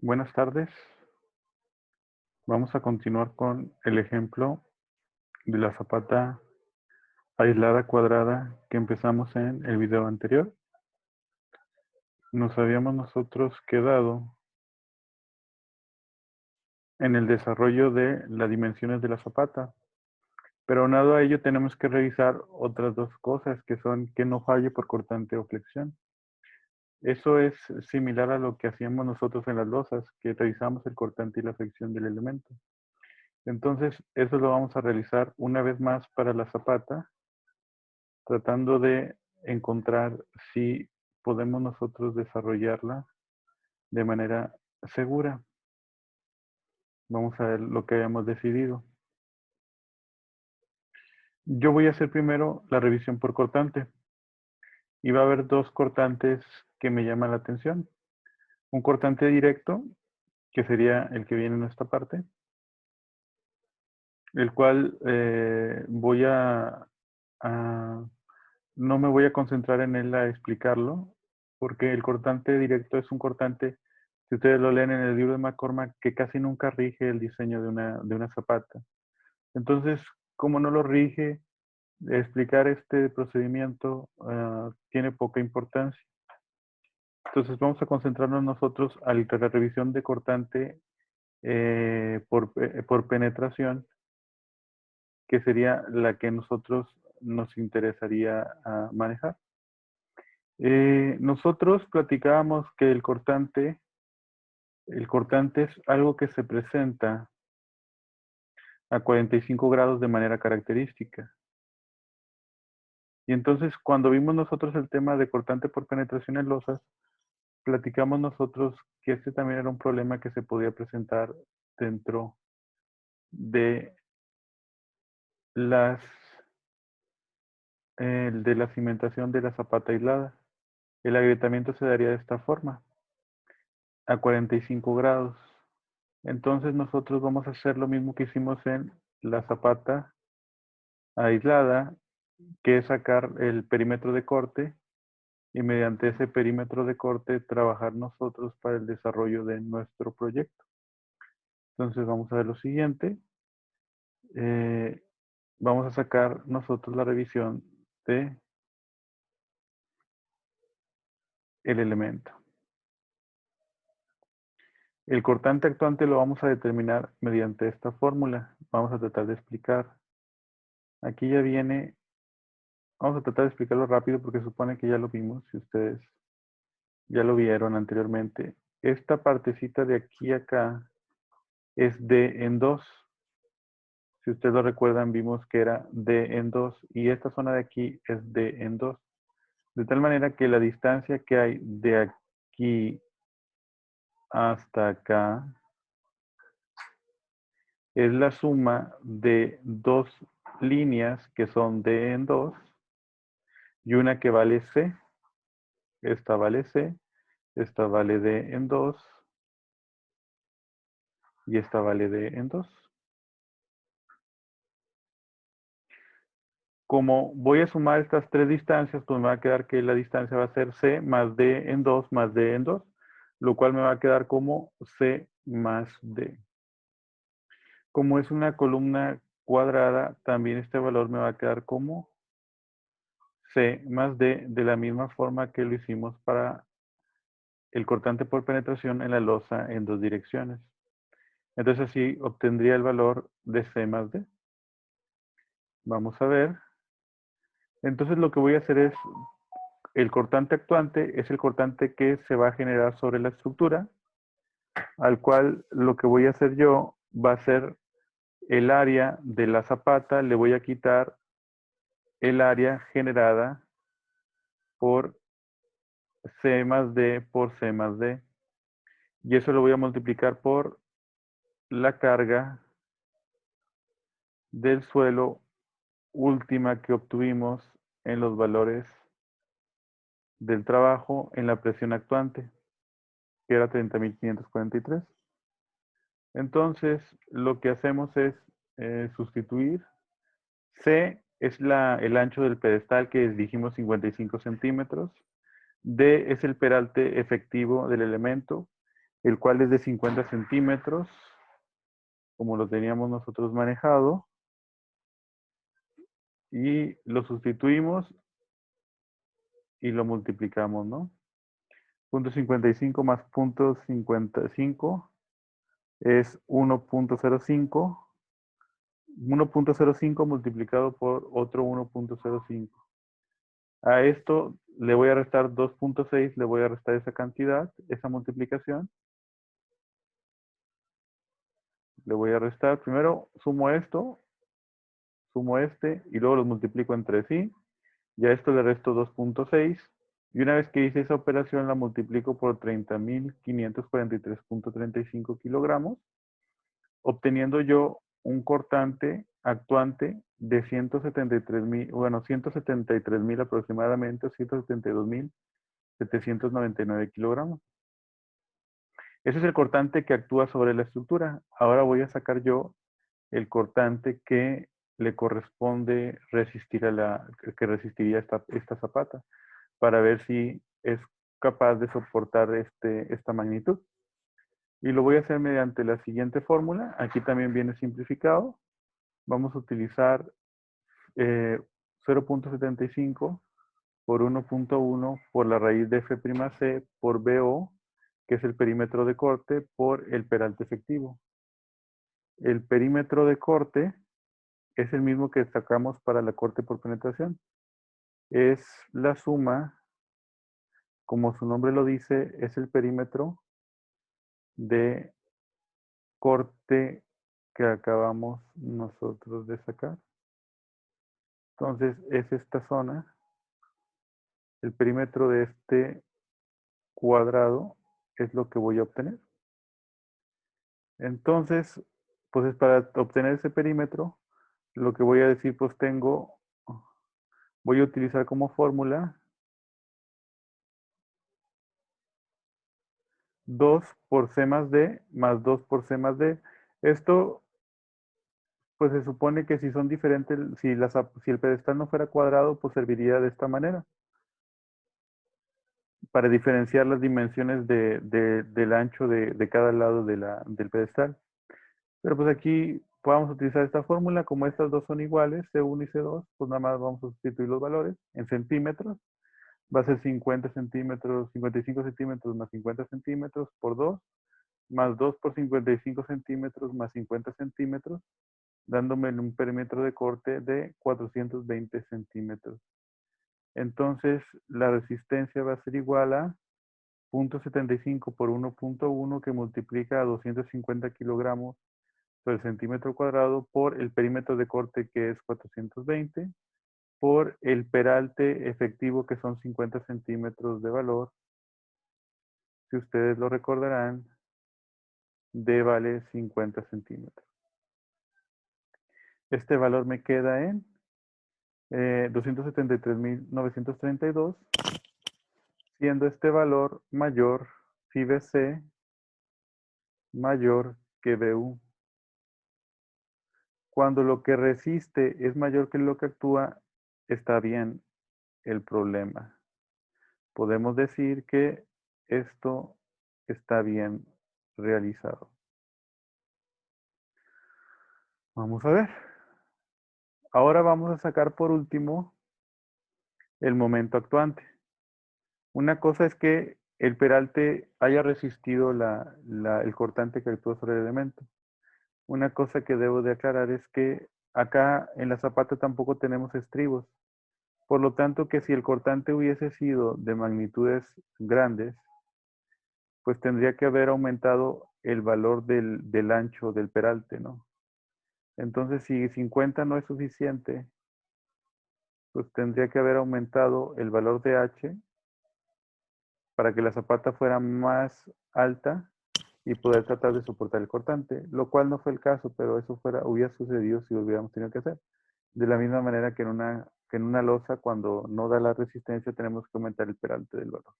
Buenas tardes. Vamos a continuar con el ejemplo de la zapata aislada cuadrada que empezamos en el video anterior. Nos habíamos nosotros quedado en el desarrollo de las dimensiones de la zapata, pero aunado a ello tenemos que revisar otras dos cosas que son que no falle por cortante o flexión. Eso es similar a lo que hacíamos nosotros en las losas, que revisamos el cortante y la flexión del elemento. Entonces, eso lo vamos a realizar una vez más para la zapata, tratando de encontrar si podemos nosotros desarrollarla de manera segura. Vamos a ver lo que hayamos decidido. Yo voy a hacer primero la revisión por cortante. Y va a haber dos cortantes que me llaman la atención. Un cortante directo, que sería el que viene en esta parte, el cual no me voy a concentrar en él a explicarlo, porque el cortante directo es un cortante, si ustedes lo leen en el libro de McCormack, que casi nunca rige el diseño de una zapata. Entonces, como no lo rige, explicar este procedimiento tiene poca importancia. Entonces vamos a concentrarnos nosotros a la revisión de cortante por penetración, que sería la que nosotros nos interesaría manejar. Nosotros platicábamos que el cortante es algo que se presenta a 45 grados de manera característica. Y entonces, cuando vimos nosotros el tema de cortante por penetración en losas, platicamos nosotros que este también era un problema que se podía presentar dentro de de la cimentación de la zapata aislada. El agrietamiento se daría de esta forma, a 45 grados. Entonces nosotros vamos a hacer lo mismo que hicimos en la zapata aislada, que es sacar el perímetro de corte y mediante ese perímetro de corte trabajar nosotros para el desarrollo de nuestro proyecto. Entonces vamos a ver lo siguiente. Vamos a sacar nosotros la revisión de el elemento. El cortante actuante lo vamos a determinar mediante esta fórmula. Vamos a tratar de explicar. Aquí ya viene, vamos a tratar de explicarlo rápido porque supone que ya lo vimos, si ustedes ya lo vieron anteriormente. Esta partecita de aquí a acá es D en 2. Si ustedes lo recuerdan, vimos que era D en 2 y esta zona de aquí es D en 2. De tal manera que la distancia que hay de aquí hasta acá es la suma de dos líneas que son D en 2 y una que vale C. Esta vale C, esta vale D en 2 y esta vale D en 2. Como voy a sumar estas tres distancias, pues me va a quedar que la distancia va a ser C más D en 2 más D en 2, lo cual me va a quedar como C más D. Como es una columna cuadrada, también este valor me va a quedar como C más D, de la misma forma que lo hicimos para el cortante por penetración en la losa en dos direcciones. Entonces así obtendría el valor de C más D. Vamos a ver. Entonces lo que voy a hacer es, el cortante actuante es el cortante que se va a generar sobre la estructura, al cual lo que voy a hacer yo va a ser el área de la zapata, le voy a quitar el área generada por C más D por C más D. Y eso lo voy a multiplicar por la carga del suelo última que obtuvimos en los valores del trabajo en la presión actuante, que era 30.543. Entonces, lo que hacemos es sustituir. C es el ancho del pedestal, que dijimos 55 centímetros. D es el peralte efectivo del elemento. el cual es de 50 centímetros, como lo teníamos nosotros manejado, y lo sustituimos y lo multiplicamos, ¿no? Punto 55 más punto 55 es 1.05. 1.05 multiplicado por otro 1.05. A esto le voy a restar 2.6, le voy a restar esa cantidad, esa multiplicación. Le voy a restar, primero sumo esto, sumo este, y luego los multiplico entre sí. Y a esto le resto 2.6. Y una vez que hice esa operación, la multiplico por 30.543.35 kilogramos, obteniendo yo un cortante actuante de 173.000, bueno, 173.000 aproximadamente, 172.799 kilogramos. Ese es el cortante que actúa sobre la estructura. Ahora voy a sacar yo el cortante que le corresponde resistir que resistiría esta zapata, para ver si es capaz de soportar esta magnitud. Y lo voy a hacer mediante la siguiente fórmula. Aquí también viene simplificado. Vamos a utilizar 0.75 por 1.1 por la raíz de F'C por BO, que es el perímetro de corte, por el peralte efectivo. El perímetro de corte es el mismo que sacamos para la corte por penetración. Es la suma, como su nombre lo dice, es el perímetro de corte que acabamos nosotros de sacar. Entonces es esta zona, el perímetro de este cuadrado es lo que voy a obtener. Entonces, pues para obtener ese perímetro, lo que voy a decir, pues voy a utilizar como fórmula 2 por C más D más 2 por C más D. Esto, pues se supone que si son diferentes, si el pedestal no fuera cuadrado, pues serviría de esta manera, para diferenciar las dimensiones del ancho de cada lado del pedestal. Pero pues aquí podemos utilizar esta fórmula, como estas dos son iguales, C1 y C2, pues nada más vamos a sustituir los valores en centímetros. Va a ser 50 centímetros, 55 centímetros más 50 centímetros por 2, más 2 por 55 centímetros más 50 centímetros, dándome un perímetro de corte de 420 centímetros. Entonces, la resistencia va a ser igual a 0.75 por 1.1, que multiplica a 250 kilogramos por el centímetro cuadrado, por el perímetro de corte, que es 420, por el peralte efectivo, que son 50 centímetros de valor. Si ustedes lo recordarán, D vale 50 centímetros. Este valor me queda en 273.932, siendo este valor mayor, phi BC, mayor que BU. Cuando lo que resiste es mayor que lo que actúa, está bien el problema. Podemos decir que esto está bien realizado. Vamos a ver. Ahora vamos a sacar por último el momento actuante. Una cosa es que el peralte haya resistido el cortante que actúa sobre el elemento. Una cosa que debo de aclarar es que acá en la zapata tampoco tenemos estribos. Por lo tanto, que si el cortante hubiese sido de magnitudes grandes, pues tendría que haber aumentado el valor del ancho del peralte, ¿no? Entonces, si 50 no es suficiente, pues tendría que haber aumentado el valor de H para que la zapata fuera más alta y poder tratar de soportar el cortante, lo cual no fue el caso, pero eso hubiera sucedido si lo hubiéramos tenido que hacer. De la misma manera que en una losa, cuando no da la resistencia, tenemos que aumentar el peralte del valor.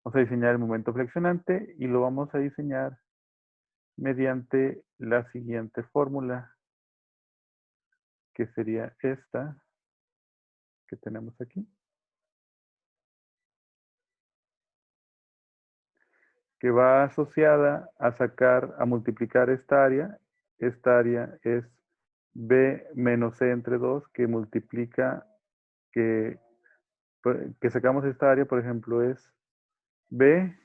Vamos a diseñar el momento flexionante y lo vamos a diseñar mediante la siguiente fórmula, que sería esta que tenemos aquí, que va asociada a a multiplicar esta área. Esta área es B menos C entre 2, que multiplica, que sacamos esta área, por ejemplo, es B,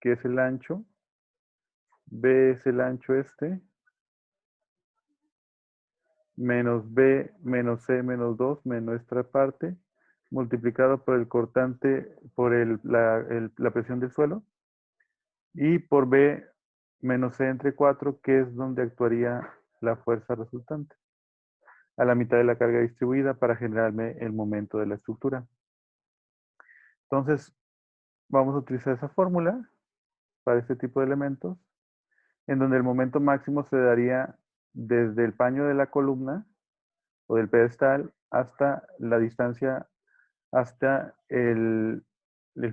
que es el ancho. B es el ancho este, menos B menos C menos 2 menos nuestra parte, multiplicado por el cortante, por la presión del suelo, y por B menos C entre 4, que es donde actuaría la fuerza resultante, a la mitad de la carga distribuida para generarme el momento de la estructura. Entonces, vamos a utilizar esa fórmula para este tipo de elementos, en donde el momento máximo se daría desde el paño de la columna o del pedestal hasta la distancia, hasta el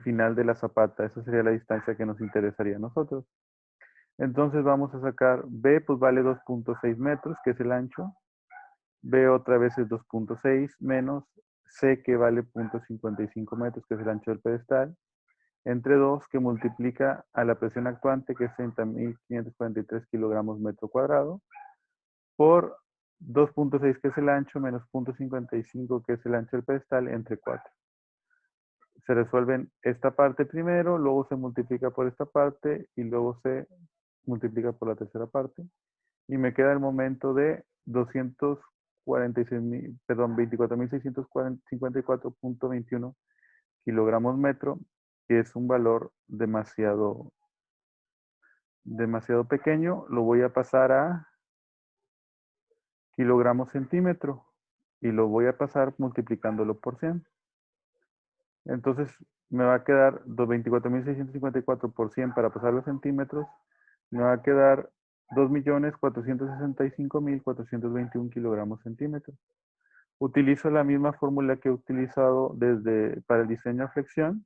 final de la zapata. Esa sería la distancia que nos interesaría a nosotros. Entonces vamos a sacar B, pues vale 2.6 metros, que es el ancho. B otra vez es 2.6 menos C, que vale 0.55 metros, que es el ancho del pedestal, entre 2, que multiplica a la presión actuante, que es 30.543 kilogramos metro cuadrado, por 2.6, que es el ancho, menos 0.55, que es el ancho del pedestal, entre 4. Se resuelven esta parte primero, luego se multiplica por esta parte y luego se multiplica por la tercera parte. Y me queda el momento de 24.654.21 kilogramos metro, que es un valor demasiado pequeño. Lo voy a pasar a kilogramos centímetro y lo voy a pasar multiplicándolo por 100. Entonces me va a quedar 24.654 por 100 para pasar los centímetros. Me va a quedar 2.465.421 kilogramos centímetros. Utilizo la misma fórmula que he utilizado para el diseño a flexión,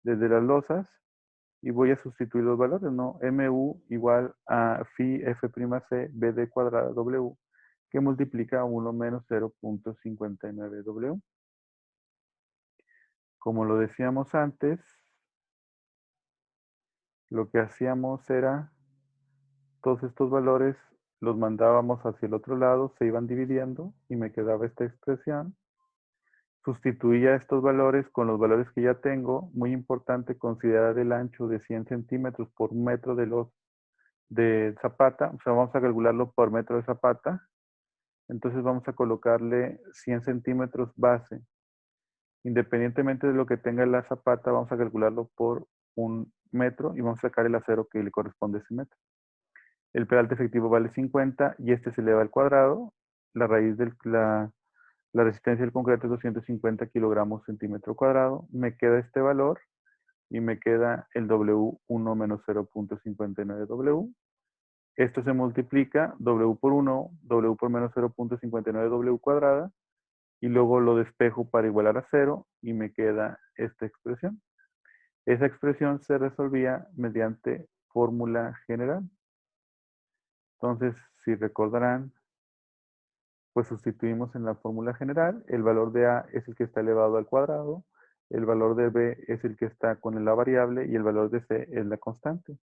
desde las losas, y voy a sustituir los valores, ¿no? MU igual a phi F'C BD cuadrada W, que multiplica 1 menos 0.59 W. Como lo decíamos antes, lo que hacíamos era, todos estos valores los mandábamos hacia el otro lado, se iban dividiendo y me quedaba esta expresión. Sustituía estos valores con los valores que ya tengo. Muy importante considerar el ancho de 100 centímetros por metro de zapata. O sea, vamos a calcularlo por metro de zapata. Entonces vamos a colocarle 100 centímetros base. Independientemente de lo que tenga la zapata, vamos a calcularlo por un metro y vamos a sacar el acero que le corresponde a ese metro. El peralte efectivo vale 50 y este se eleva al cuadrado. La raíz de la resistencia del concreto es 250 kilogramos centímetro cuadrado. Me queda este valor y me queda el W1 menos 0.59 W. Esto se multiplica W por 1, W por menos 0.59 W cuadrada, y luego lo despejo para igualar a 0 y me queda esta expresión. Esa expresión se resolvía mediante fórmula general. Entonces, si recordarán, pues sustituimos en la fórmula general. El valor de A es el que está elevado al cuadrado, el valor de B es el que está con la variable y el valor de C es la constante.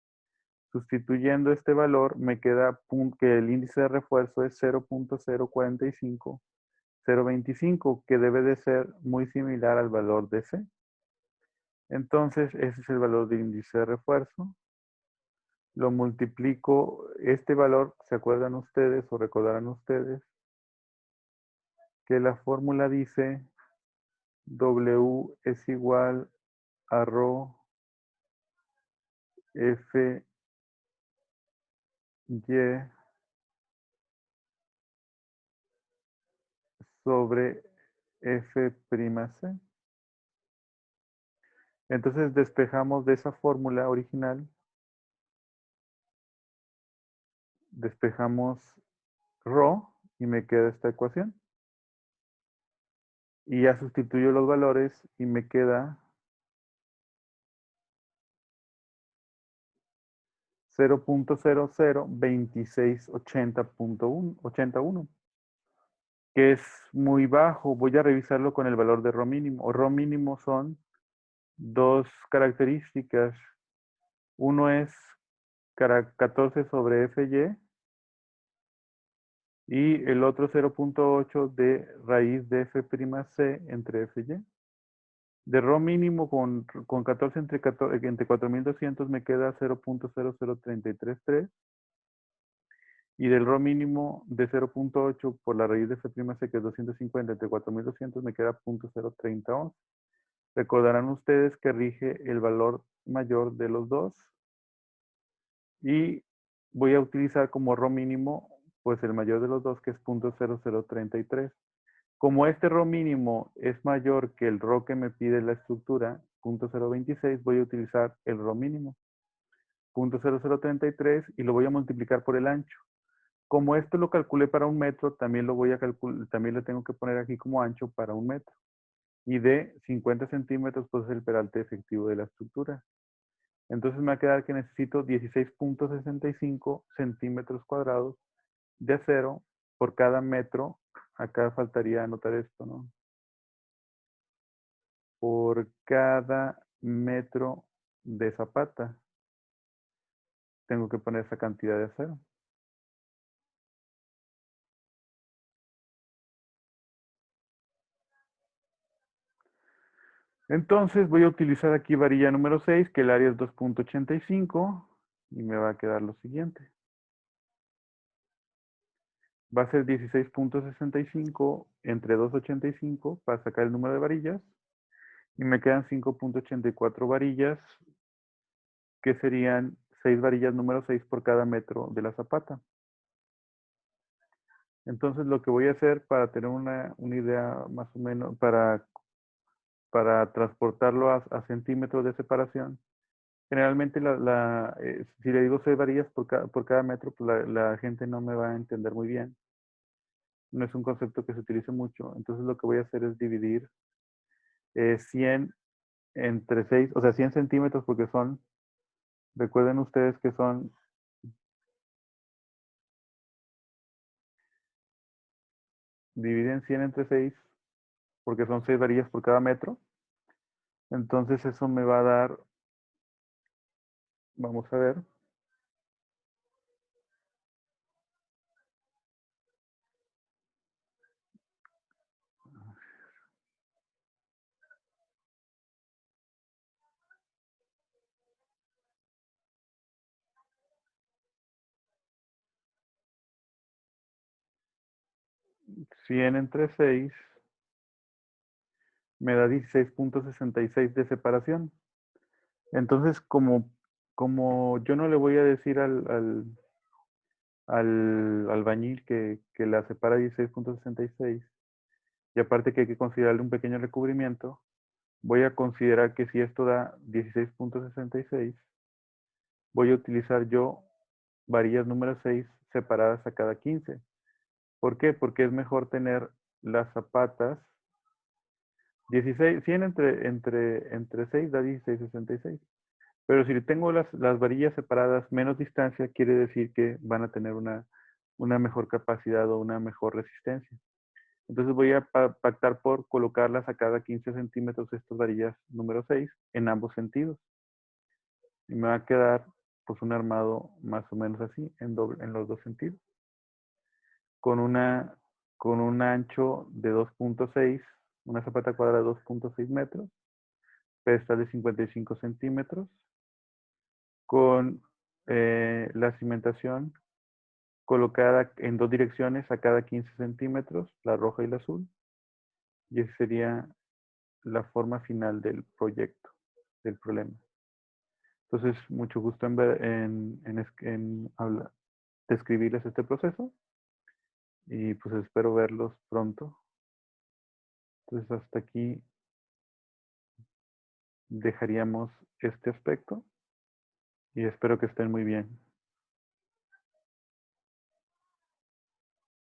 Sustituyendo este valor, me queda que el índice de refuerzo es 0.045, 0.25, que debe de ser muy similar al valor de C. Entonces, ese es el valor del índice de refuerzo. Lo multiplico, este valor, ¿se acuerdan ustedes o recordarán ustedes? Que la fórmula dice W es igual a ρ F Y sobre F'C. Entonces despejamos de esa fórmula original, despejamos ρ y me queda esta ecuación. Y ya sustituyo los valores y me queda 0.002680.81, que es muy bajo. Voy a revisarlo con el valor de ρ mínimo. Ρ mínimo son dos características Uno es 14 sobre FY y el otro 0.8 de raíz de F'C entre FY. De rho mínimo con 14 entre 4200 me queda 0.00333 y del rho mínimo de 0.8 por la raíz de F'C que es 250 entre 4200 me queda 0.03011. Recordarán ustedes que rige el valor mayor de los dos y voy a utilizar como rho mínimo pues el mayor de los dos que es 0.0033. Como este rho mínimo es mayor que el rho que me pide la estructura, 0.026, voy a utilizar el rho mínimo, 0.0033 y lo voy a multiplicar por el ancho. Como esto lo calculé para 1 metro, también lo voy a calcular, también le tengo que poner aquí como ancho para 1 metro. Y de 50 centímetros, pues es el peralte efectivo de la estructura. Entonces me va a quedar que necesito 16.65 centímetros cuadrados de acero por cada metro. Acá faltaría anotar esto, ¿no? Por cada metro de zapata tengo que poner esa cantidad de acero. Entonces voy a utilizar aquí varilla número 6, que el área es 2.85 y me va a quedar lo siguiente. Va a ser 16.65 entre 2.85 para sacar el número de varillas y me quedan 5.84 varillas, que serían 6 varillas número 6 por cada metro de la zapata. Entonces lo que voy a hacer para tener una idea más o menos, para transportarlo a centímetros de separación, generalmente si le digo 6 varillas por cada metro, pues la gente no me va a entender muy bien. No es un concepto que se utilice mucho. Entonces lo que voy a hacer es dividir 100 entre 6, o sea, 100 centímetros porque recuerden ustedes que dividen 100 entre 6 porque son 6 varillas por cada metro. Entonces eso me va a dar, vamos a ver, 100 entre 6 me da 16.66 de separación. Entonces, como yo no le voy a decir al albañil que la separa 16.66, y aparte que hay que considerarle un pequeño recubrimiento, voy a considerar que si esto da 16.66, voy a utilizar yo varillas número 6 separadas a cada 15. ¿Por qué? Porque es mejor tener las zapatas 16, 100 entre 6 da 16.66. Pero si tengo las varillas separadas menos distancia, quiere decir que van a tener una mejor capacidad o una mejor resistencia. Entonces voy a pactar por colocarlas a cada 15 centímetros estas varillas número 6 en ambos sentidos. Y me va a quedar pues un armado más o menos así en los dos sentidos. Con un ancho de 2.6, una zapata cuadrada de 2.6 metros, pesta de 55 centímetros, con la cimentación colocada en dos direcciones a cada 15 centímetros, la roja y la azul. Y esa sería la forma final del proyecto, del problema. Entonces, mucho gusto en describirles este proceso y pues espero verlos pronto. Entonces, hasta aquí dejaríamos este aspecto y espero que estén muy bien.